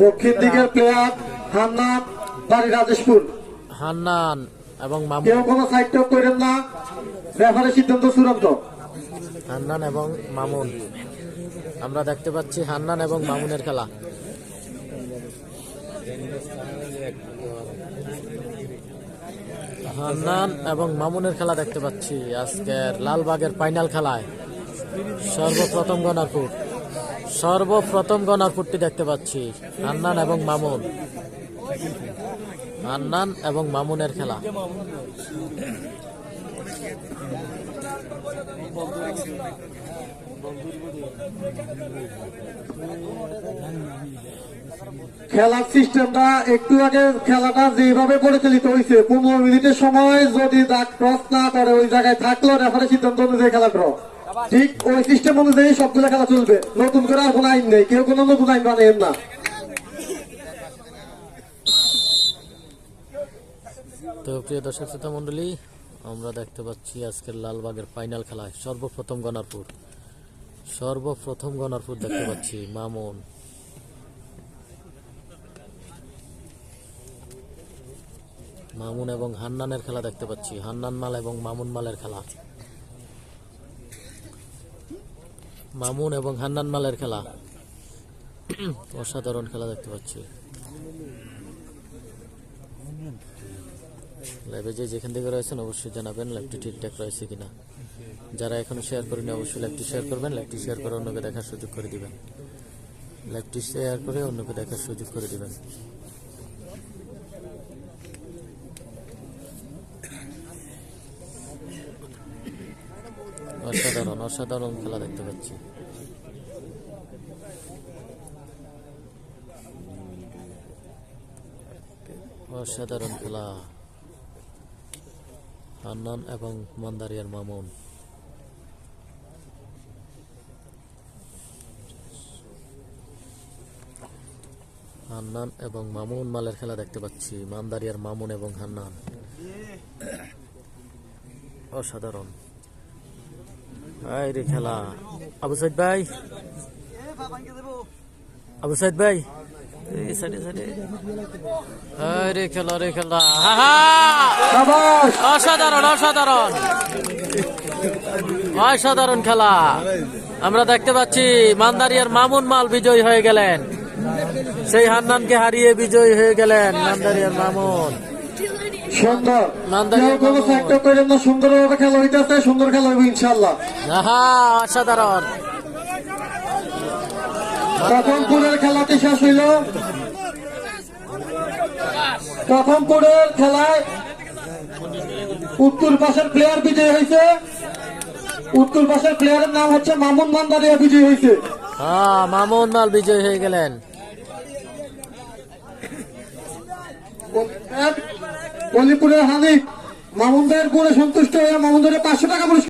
দক্ষিণ দিকের প্লেয়ার হান্নান, বাড়ি রাজেশপুর। হান্নান এবং মামুন। কেউ কোনো সাইড টক করেন না, রেফারের সিদ্ধান্ত চূড়ান্ত। হান্নান এবং মামুন, আমরা দেখতে পাচ্ছি হান্নান এবং মামুনের খেলা। হান্নান এবং মামুনের খেলা দেখতে পাচ্ছি আজকের লালবাগের ফাইনাল খেলায়। সর্বপ্রথম গণারপুরটি দেখতে পাচ্ছি হান্নান এবং মামুন। হান্নান এবং মামুনের খেলা। খেলার সিস্টেমটা একটু আগে খেলাটা যেভাবে পরিচালিত হয়েছে, 15 মিনিটের সময় যদি দাগ ক্রস না করে ওই জায়গায় থাকলো রেফারের সিদ্ধান্ত অনুযায়ী খেলা ড্র। ঠিক ওই সিস্টেম অনুযায়ী সবগুলো খেলা চলবে, নতুন করে আর কোনো আইন নেই, কেউ কোনো নতুন আইন বানাবেন না। তো প্রিয় দর্শক শ্রোতা মন্ডলী, আমরা দেখতে পাচ্ছি আজকের লালবাগের ফাইনাল খেলায় সর্বপ্রথম গণারপুর দেখতে পাচ্ছি মামুন। মামুন এবং হান্নানের খেলা দেখতে পাচ্ছি, হান্নান মাল এবং মামুন মালের খেলা। মামুন এবং হান্নান মালের খেলা, অসাধারণ খেলা দেখতে পাচ্ছি। লাইভে যেখান থেকে রয়েছেন অবশ্যই জানাবেন লাইভটি ঠিকঠাক রয়েছে কিনা। যারা এখনো শেয়ার করেনি অবশ্যই লাইভটি শেয়ার করবেন, লাইভটি শেয়ার করে অন্যকে দেখার সুযোগ করে দিবেন। লাইভটি শেয়ার করে অন্যকে দেখার সুযোগ করে দিবেন। অসাধারণ খেলা দেখতে পাচ্ছি। অসাধারণ খেলা, হান্নান এবং মান্দারিয়ার মামুন। হান্নান এবং মামুন মালের খেলা দেখতে পাচ্ছি, মান্দারিয়ার মামুন এবং হান্নান। অসাধারণ রে খেলা। আবু সাইদ ভাই, রে খেলা অসাধারণ খেলা আমরা দেখতে পাচ্ছি। মান্দারিয়ার মামুন মাল বিজয়ী হয়ে গেলেন, সেই হান্নানকে হারিয়ে বিজয়ী হয়ে গেলেন মান্দারিয়ার মামুন। সুন্দরভাবে খেলা হইতেছে, সুন্দর খেলা হইব ইনশাল্লাহ। অসাধারণ। প্রথমপুরের খেলাটি শেষ হইল। প্রথমপুরের খেলায় উত্তর পাশের প্লেয়ার বিজয়ী হয়েছে। উত্তর পাশের প্লেয়ারের নাম হচ্ছে মামুন, মান্দারিয়া বিজয়ী হয়েছে। মামুন মাল বিজয়ী হয়ে গেলেন। অলিপুরের হানিফ মামুনদের পুরে সন্তুষ্ট হয়ে মামুনদের 500 টাকা পুরস্কার।